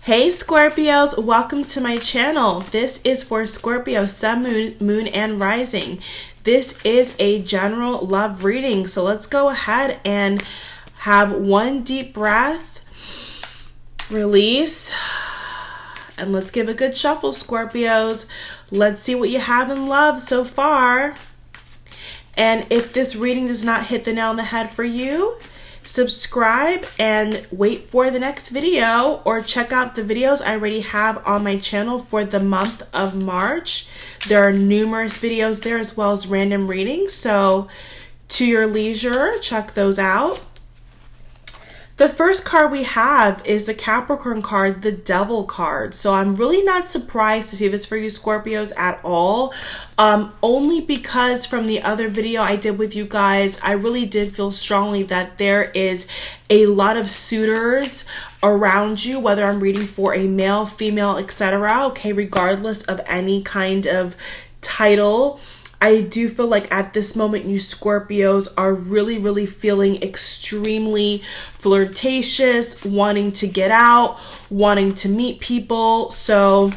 Hey Scorpios, welcome to my channel. This is for Scorpio, Sun, Moon, and Rising. This is a general love reading. So let's go ahead and have one deep breath, release, and let's give a good shuffle, Scorpios. Let's see what you have in love so far. And if this reading does not hit the nail on the head for you, subscribe and wait for the next video, or check out the videos I already have on my channel for the month of March. There are numerous videos there as well as random readings, so to your leisure, check those out. The first card we have is the Capricorn card, the Devil card. So I'm really not surprised to see this for you Scorpios at all. Only because from the other video I did with you guys, I really did feel strongly that there is a lot of suitors around you, whether I'm reading for a male, female, etc. Okay, regardless of any kind of title. I do feel like at this moment, you Scorpios are really feeling extremely flirtatious, wanting to get out, wanting to meet people. So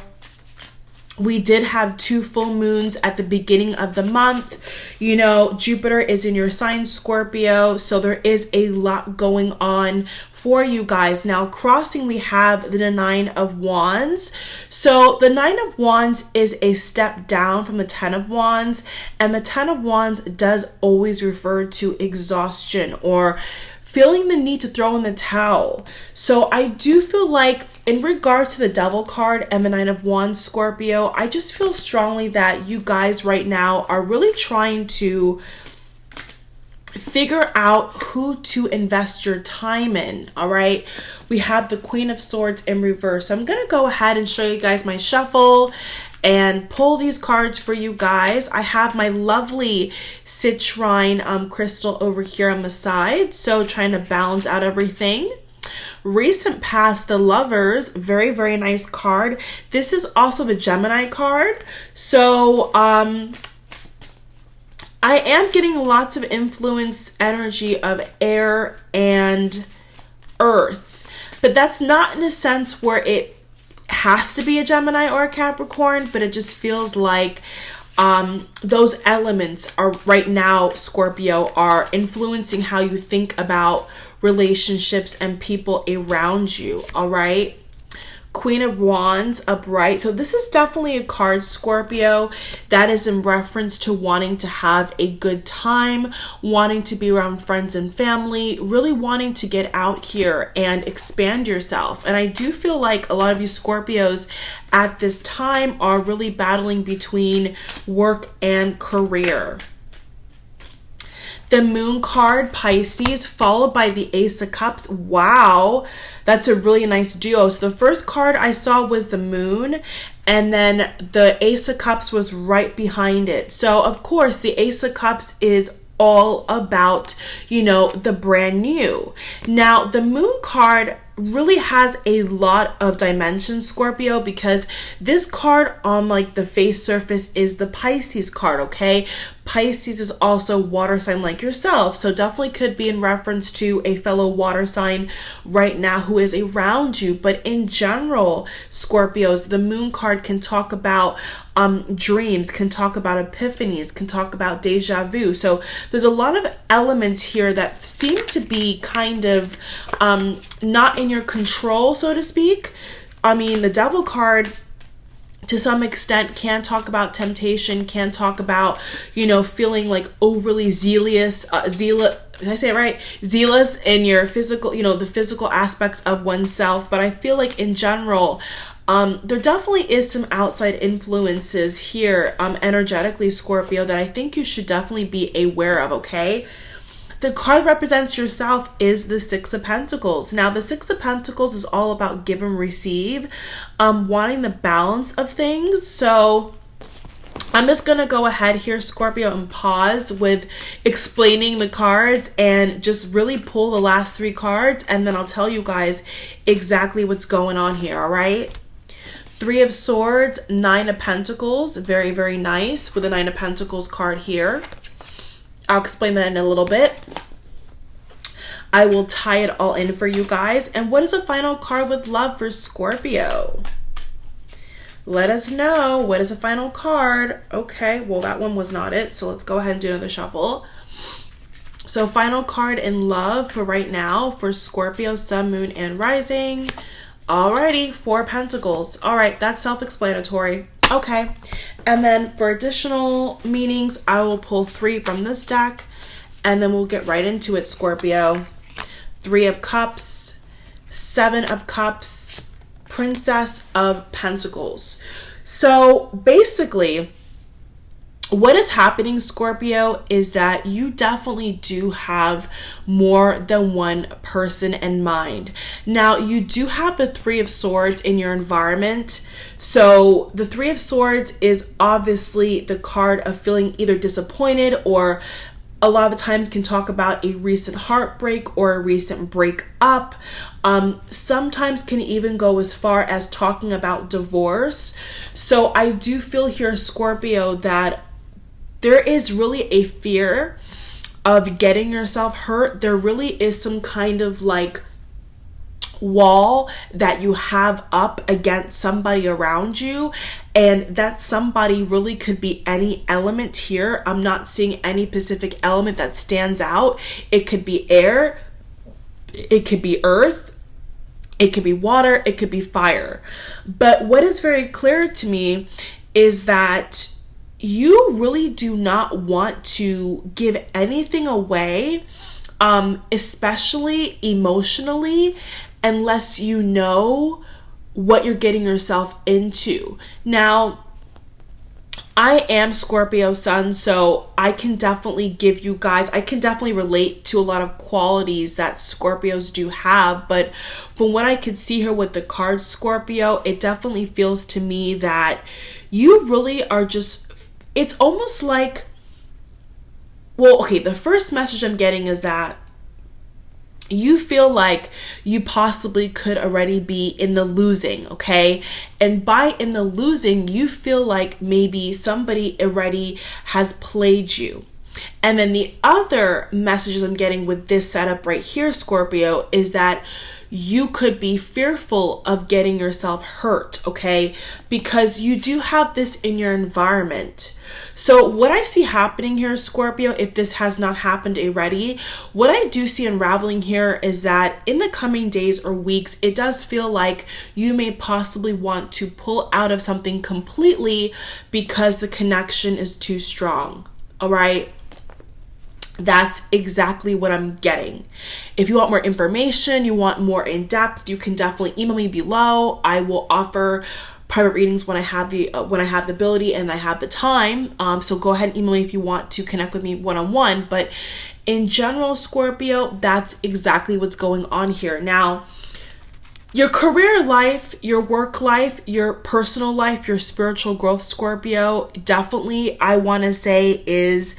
we did have 2 full moons at the beginning of the month. You know, Jupiter is in your sign, Scorpio, so there is a lot going on for you guys. Now, crossing, we have the 9 of Wands. So the 9 of Wands is a step down from the 10 of Wands, and the 10 of Wands does always refer to exhaustion or feeling the need to throw in the towel. So I do feel like in regards to the Devil card and the 9 of Wands, Scorpio, I just feel strongly that you guys right now are really trying to figure out who to invest your time in, all right? We have the Queen of Swords in reverse. So I'm going to go ahead and show you guys my shuffle and pull these cards for you guys. I have my lovely citrine crystal over here on the side, so trying to balance out everything. Recent past, the Lovers, very nice card. This is also the Gemini card. So I am getting lots of influence energy of air and earth, but that's not in a sense where it has to be a Gemini or a Capricorn, but it just feels like those elements are right now, Scorpio, are influencing how you think about relationships and people around you, all right? Queen of Wands upright. So this is definitely a card, Scorpio, that is in reference to wanting to have a good time, wanting to be around friends and family, really wanting to get out here and expand yourself. And I do feel like a lot of you Scorpios at this time are really battling between work and career. The Moon card, Pisces, followed by the Ace of Cups. Wow, that's a really nice duo. So the first card I saw was the Moon, and then the Ace of Cups was right behind it. So of course the Ace of Cups is all about, you know, the brand new. Now the Moon card really has a lot of dimensions, Scorpio, because this card on like the face surface is the Pisces card, okay? Pisces is also water sign like yourself, so definitely could be in reference to a fellow water sign right now who is around you. But in general, Scorpios, the Moon card can talk about dreams, can talk about epiphanies, can talk about deja vu. So there's a lot of elements here that seem to be kind of not in your control, so to speak. I mean, the Devil card to some extent can talk about temptation, can talk about, you know, feeling like overly zealous, did I say it right? Zealous in your physical, you know, the physical aspects of oneself. But I feel like in general, there definitely is some outside influences here, energetically, Scorpio, that I think you should definitely be aware of, okay? The card that represents yourself is the Six of Pentacles. Now, the Six of Pentacles is all about give and receive, wanting the balance of things. So I'm just going to go ahead here, Scorpio, and pause with explaining the cards and just really pull the last 3 cards, and then I'll tell you guys exactly what's going on here, all right? 3 of Swords, 9 of Pentacles, very nice with the 9 of Pentacles card here. I'll explain that in a little bit. I will tie it all in for you guys. And what is the final card with love for Scorpio? Let us know. What is the final card? Okay, well, that one was not it. So let's go ahead and do another shuffle. So final card in love for right now for Scorpio, Sun, Moon, and Rising. Alrighty, 4 Pentacles. All right, that's self-explanatory. Okay, and then for additional meanings, I will pull 3 from this deck, and then we'll get right into it, Scorpio. 3 of Cups, 7 of Cups, Princess of Pentacles. So basically, what is happening, Scorpio, is that you definitely do have more than one person in mind. Now, you do have the 3 of Swords in your environment. So the 3 of Swords is obviously the card of feeling either disappointed, or a lot of the times can talk about a recent heartbreak or a recent breakup. Sometimes can even go as far as talking about divorce. So I do feel here, Scorpio, that there is really a fear of getting yourself hurt. There really is some kind of like wall that you have up against somebody around you, and that somebody really could be any element here. I'm not seeing any specific element that stands out. It could be air, it could be earth, it could be water, it could be fire. But what is very clear to me is that you really do not want to give anything away, especially emotionally, unless you know what you're getting yourself into. Now, I am Scorpio Sun, so I can definitely give you guys, I can definitely relate to a lot of qualities that Scorpios do have, but from what I could see here with the card Scorpio, it definitely feels to me that you really are just, it's almost like, well, okay, the first message I'm getting is that you feel like you possibly could already be in the losing, okay? And by in the losing, you feel like maybe somebody already has played you. And then the other messages I'm getting with this setup right here, Scorpio, is that you could be fearful of getting yourself hurt, okay? Because you do have this in your environment. So what I see happening here, Scorpio, if this has not happened already, what I do see unraveling here is that in the coming days or weeks, it does feel like you may possibly want to pull out of something completely because the connection is too strong, all right? That's exactly what I'm getting. If you want more information, you want more in depth, you can definitely email me below. I will offer private readings when I have the ability and I have the time. So go ahead and email me if you want to connect with me one-on-one. But in general, Scorpio, that's exactly what's going on here. Now, your career life, your work life, your personal life, your spiritual growth, Scorpio, definitely I want to say is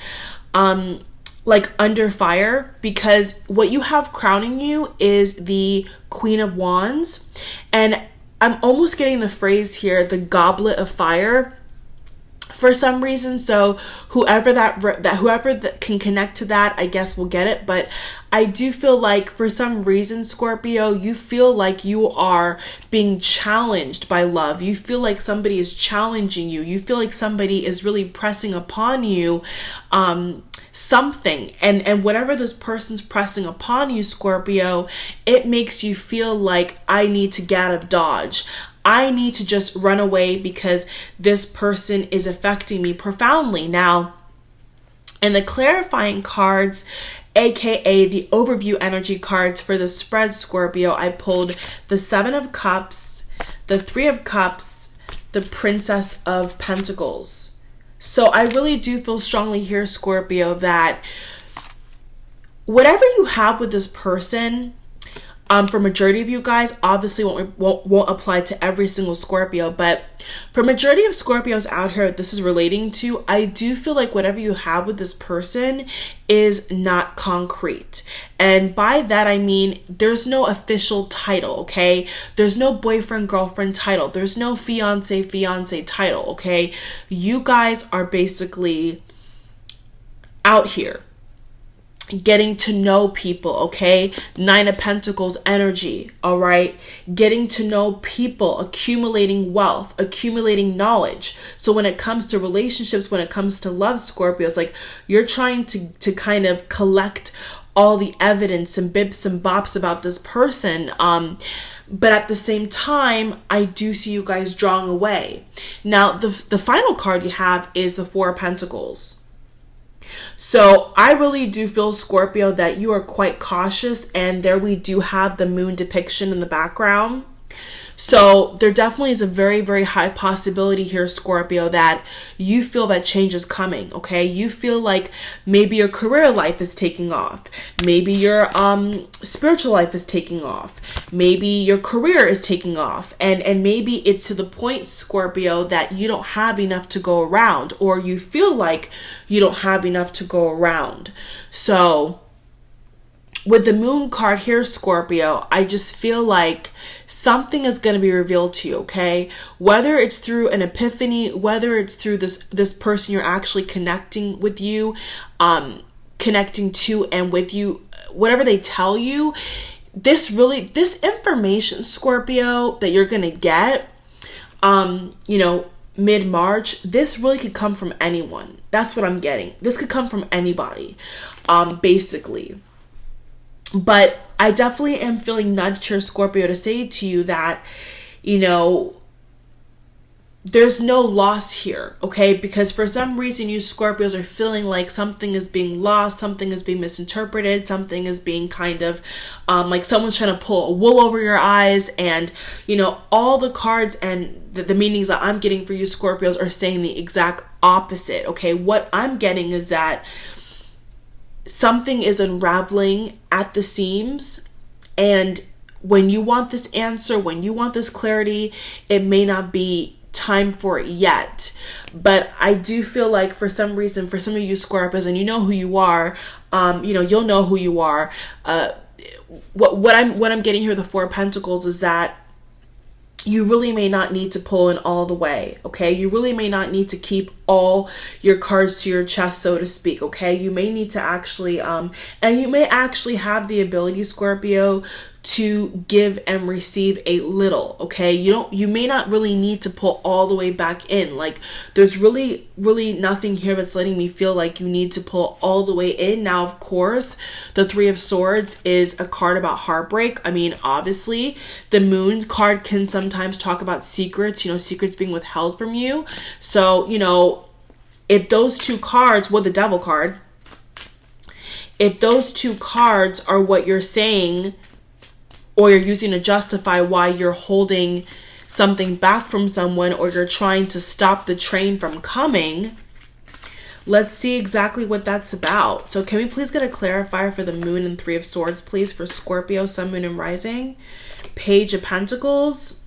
like under fire, because what you have crowning you is the Queen of Wands, and I'm almost getting the phrase here, the goblet of fire, for some reason. So whoever that can connect to that, I guess will get it. But I do feel like for some reason, Scorpio, you feel like you are being challenged by love. You feel like somebody is challenging you. You feel like somebody is really pressing upon you something, and whatever this person's pressing upon you, Scorpio, it makes you feel like I need to get out of Dodge. I need to just run away because this person is affecting me profoundly. Now, in the clarifying cards, aka the overview energy cards for the spread, Scorpio, I pulled the 7 of Cups, the 3 of Cups, the Princess of Pentacles. So I really do feel strongly here, Scorpio, that whatever you have with this person, for majority of you guys, obviously won't apply to every single Scorpio, but for majority of Scorpios out here this is relating to, I do feel like whatever you have with this person is not concrete. And by that I mean there's no official title, okay? There's no boyfriend girlfriend title. There's no fiance title, okay? You guys are basically out here. getting to know people, okay? Nine of Pentacles energy, all right? Getting to know people, accumulating wealth, accumulating knowledge. So when it comes to relationships, when it comes to love, Scorpio, it's like you're trying to kind of collect all the evidence and bips and bops about this person. But at the same time, I do see you guys drawing away. Now, the final card you have is the Four of Pentacles. So I really do feel, Scorpio, that you are quite cautious, and there we do have the moon depiction in the background. So there definitely is a very, very high possibility here, Scorpio, that you feel that change is coming, okay? You feel like maybe your career life is taking off. Maybe your spiritual life is taking off. Maybe your career is taking off. And maybe it's to the point, Scorpio, that you don't have enough to go around, or you feel like you don't have enough to go around. So with the moon card here, Scorpio, I just feel like something is going to be revealed to you, okay? Whether it's through an epiphany, whether it's through this person you're actually connecting with you, connecting to and with you, whatever they tell you, this information, Scorpio, that you're going to get, mid-March, this really could come from anyone. That's what I'm getting. This could come from anybody, basically. But I definitely am feeling nudged here, Scorpio, to say to you that, there's no loss here, okay? Because for some reason, you Scorpios are feeling like something is being lost, something is being misinterpreted, something is being kind of like someone's trying to pull a wool over your eyes. And, all the cards and the meanings that I'm getting for you Scorpios are saying the exact opposite, okay? What I'm getting is that something is unraveling at the seams, and when you want this answer, when you want this clarity, it may not be time for it yet. But I do feel like for some reason, for some of you Scorpios, and you know who you are, you'll know who you are. What I'm getting here, the Four of Pentacles, is that you really may not need to pull in all the way, okay? You really may not need to keep all your cards to your chest, so to speak, okay? You may need to actually, and you may actually have the ability, Scorpio, to give and receive a little, okay? You may not really need to pull all the way back in. Like, there's really, really nothing here that's letting me feel like you need to pull all the way in. Now, of course, the Three of Swords is a card about heartbreak. I mean, obviously, the Moon card can sometimes talk about secrets, secrets being withheld from you. So, if those two cards, the Devil card, if those two cards are what you're saying, or you're using to justify why you're holding something back from someone, or you're trying to stop the train from coming, let's see exactly what that's about. So can we please get a clarifier for the Moon and Three of Swords, please, for Scorpio, Sun, Moon, and Rising? Page of Pentacles.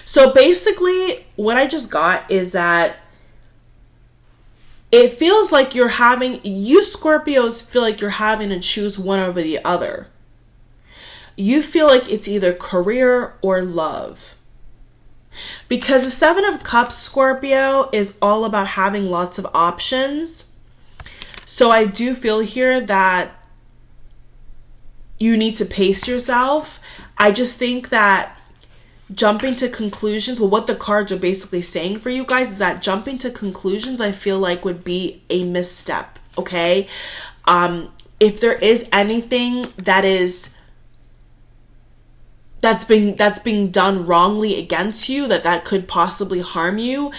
So basically, what I just got is that it feels like you Scorpios feel like you're having to choose one over the other. You feel like it's either career or love. Because the Seven of Cups, Scorpio, is all about having lots of options. So I do feel here that you need to pace yourself. I just think that jumping to conclusions, what the cards are basically saying for you guys is that jumping to conclusions, I feel like, would be a misstep, okay? If there is anything that's being done wrongly against you, that could possibly harm you,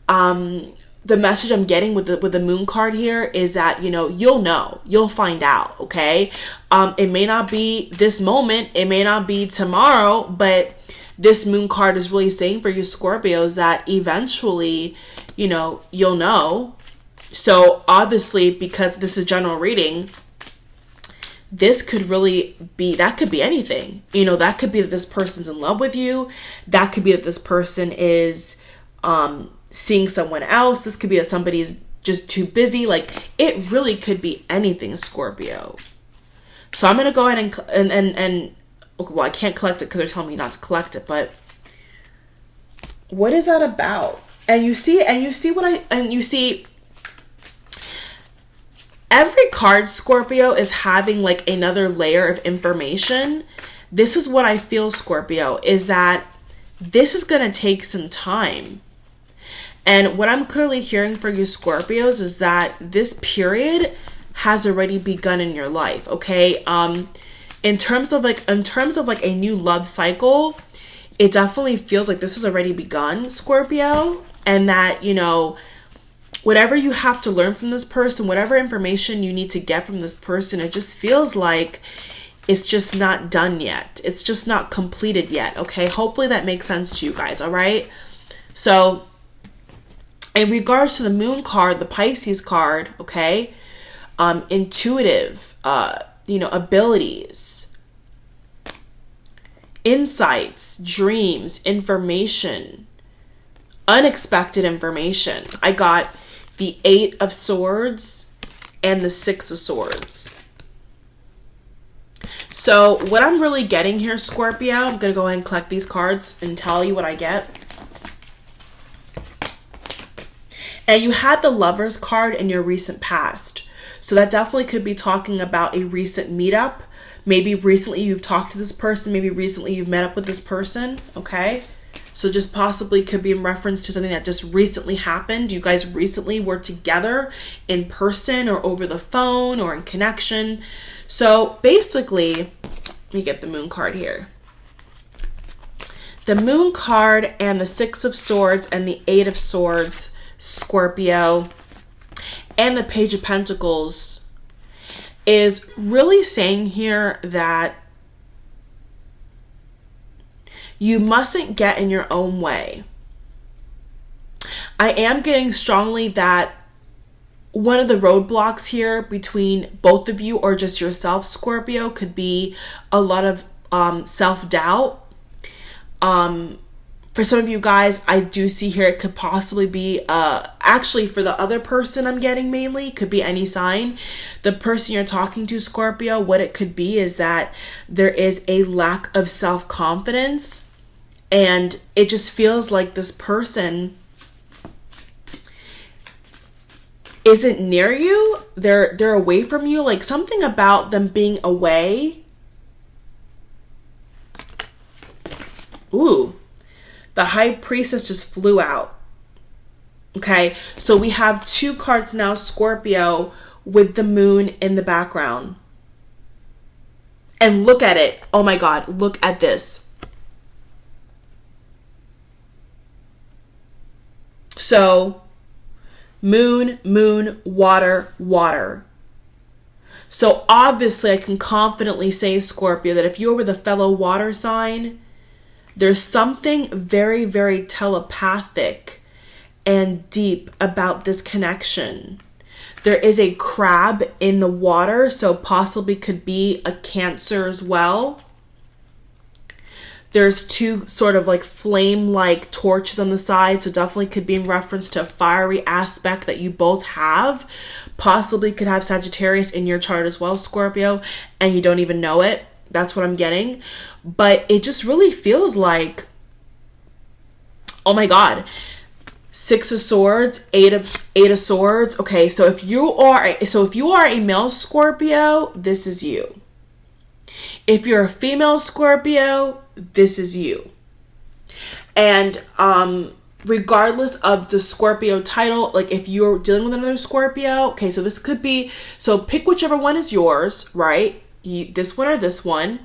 the message I'm getting with the Moon card here is that, you'll find out, okay? It may not be this moment, it may not be tomorrow, but this Moon card is really saying for you Scorpios that eventually, you'll know. So obviously, because this is general reading, this could really be, that could be anything. That could be that this person's in love with you. That could be that this person is seeing someone else. This could be that somebody's just too busy. Like, it really could be anything, Scorpio. So I'm going to go ahead and I can't collect it because they're telling me not to collect it, but what is that about? And you see every card, Scorpio, is having like another layer of information. This is what I feel, Scorpio, is that this is going to take some time. And what I'm clearly hearing for you Scorpios is that this period has already begun in your life, okay? In terms of like a new love cycle, it definitely feels like this has already begun, Scorpio, and that, you know, whatever you have to learn from this person, whatever information you need to get from this person, it just feels like it's just not done yet. It's just not completed yet, okay? Hopefully that makes sense to you guys, all right? So in regards to the Moon card, the Pisces card, okay, intuitive, abilities, insights, dreams, information, unexpected information. I got the 8 of Swords and the 6 of Swords. So what I'm really getting here, Scorpio, I'm going to go ahead and collect these cards and tell you what I get. And you had the Lovers card in your recent past. So that definitely could be talking about a recent meetup. Maybe recently you've talked to this person. Maybe recently you've met up with this person. Okay. So just possibly could be in reference to something that just recently happened. You guys recently were together in person or over the phone or in connection. So basically, let me get the Moon card here. The Moon card and the 6 of Swords and the 8 of Swords, Scorpio, and the Page of Pentacles is really saying here that you mustn't get in your own way. I am getting strongly that one of the roadblocks here between both of you or just yourself, Scorpio, could be a lot of self-doubt. For some of you guys, I do see here it could possibly be, actually for the other person I'm getting mainly, could be any sign. The person you're talking to, Scorpio, what it could be is that there is a lack of self-confidence. And it just feels like this person isn't near you. They're away from you. Like something about them being away. Ooh. The High Priestess just flew out. Okay. So we have 2 cards now, Scorpio, with the Moon in the background. And look at it. Oh my God. Look at this. So, moon, water, water. So obviously I can confidently say, Scorpio, that if you're with a fellow water sign, there's something very, very telepathic and deep about this connection. There is a crab in the water, so possibly could be a Cancer as well. There's 2 sort of like flame-like torches on the side, so definitely could be in reference to a fiery aspect that you both have. Possibly could have Sagittarius in your chart as well, Scorpio, and you don't even know it. That's what I'm getting. But it just really feels like, oh my God, 6 of Swords, 8 of Swords. Okay, so if you are a male Scorpio, this is you. If you're a female Scorpio, this is you. And regardless of the Scorpio title, like if you're dealing with another Scorpio, okay, so this could be, so pick whichever one is yours, right? This one or this one.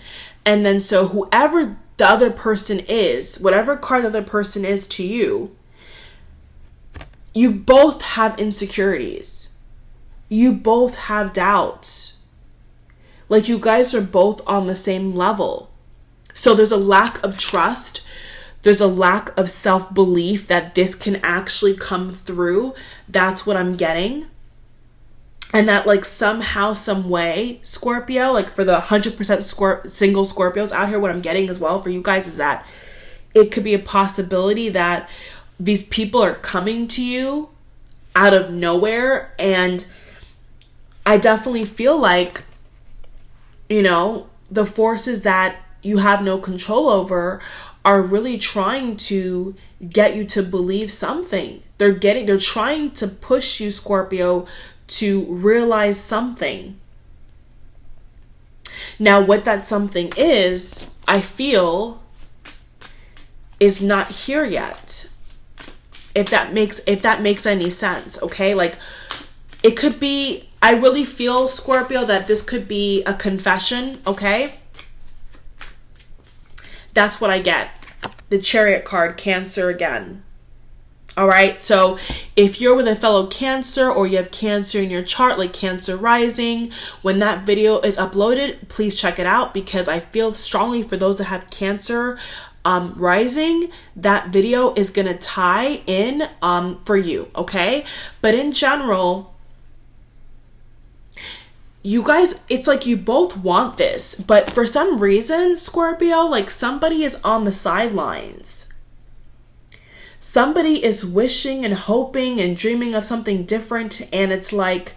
And then so whoever the other person is, whatever card the other person is to you, you both have insecurities. You both have doubts. Like you guys are both on the same level. So there's a lack of trust. There's a lack of self-belief that this can actually come through. That's what I'm getting. And that like somehow, some way, Scorpio, like for the 100% single Scorpios out here, what I'm getting as well for you guys is that it could be a possibility that these people are coming to you out of nowhere. And I definitely feel like, you know, the forces that you have no control over are really trying to get you to believe something. They're trying to push you, Scorpio, to realize something. Now, what that something is, I feel, is not here yet. If that makes any sense, okay? Like, it could be, I really feel, Scorpio, that this could be a confession, okay? That's what I get. The Chariot card, Cancer again. All right, so if you're with a fellow Cancer, or you have Cancer in your chart, like Cancer rising, when that video is uploaded, please check it out, because I feel strongly for those that have Cancer rising, that video is gonna tie in for you, okay? But in general, you guys, it's like you both want this, but for some reason, Scorpio, like somebody is on the sidelines. Somebody is wishing and hoping and dreaming of something different, and it's like,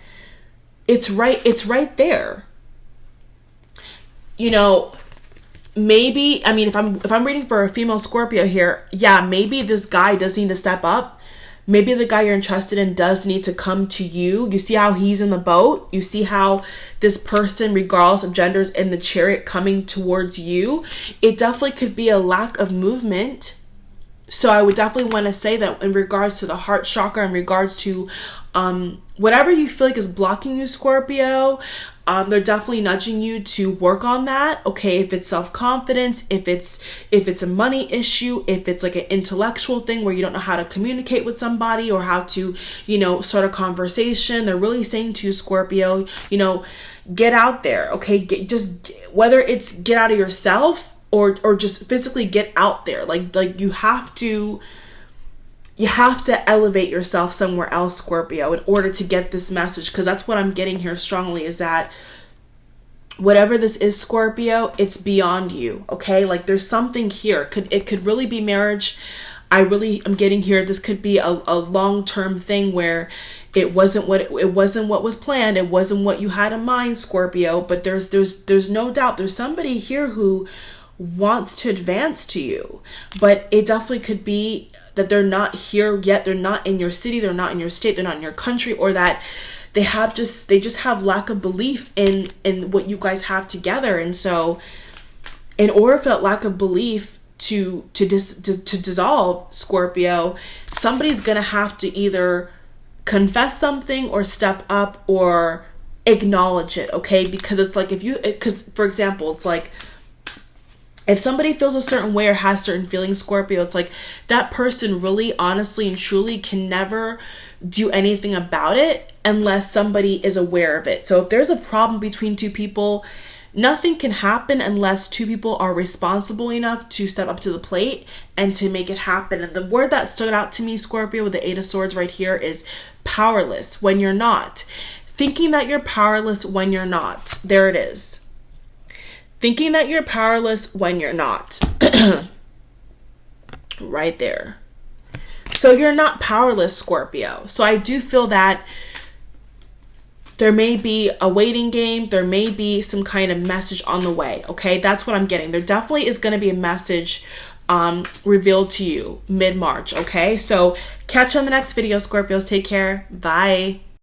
it's right there. You know, maybe, I mean, if I'm reading for a female Scorpio here, yeah, maybe this guy does need to step up. Maybe the guy you're interested in does need to come to you. You see how he's in the boat? You see how this person, regardless of gender, is in the Chariot coming towards you? It definitely could be a lack of movement. So I would definitely want to say that in regards to the heart chakra, in regards to whatever you feel like is blocking you, Scorpio, they're definitely nudging you to work on that. Okay, if it's self-confidence, if it's a money issue, if it's like an intellectual thing where you don't know how to communicate with somebody or how to, you know, start a conversation, they're really saying to you, Scorpio, you know, get out there. Okay, just whether it's get out of yourself or just physically get out there. Like you have to elevate yourself somewhere else, Scorpio, in order to get this message, because that's what I'm getting here strongly, is that whatever this is, Scorpio, it's beyond you, okay? Like there's something here. It could really be marriage. I'm getting here, this could be a long-term thing where it wasn't what was planned. It wasn't what you had in mind, Scorpio, but there's no doubt there's somebody here who wants to advance to you, but it definitely could be that they're not here yet. They're not in your city, they're not in your state, they're not in your country, or that they just have lack of belief in what you guys have together. And so in order for that lack of belief to dissolve, Scorpio, somebody's gonna have to either confess something or step up or acknowledge it, okay? Because it's like, because for example, it's like, if somebody feels a certain way or has certain feelings, Scorpio, it's like that person really, honestly and truly can never do anything about it unless somebody is aware of it. So if there's a problem between two people, nothing can happen unless two people are responsible enough to step up to the plate and to make it happen. And the word that stood out to me, Scorpio, with the Eight of Swords right here is powerless when you're not. Thinking that you're powerless when you're not. There it is. Thinking that you're powerless when you're not. Right there. So you're not powerless, Scorpio. So I do feel that there may be a waiting game. There may be some kind of message on the way. Okay, that's what I'm getting. There definitely is going to be a message revealed to you mid-March. Okay, so catch you on the next video, Scorpios. Take care. Bye.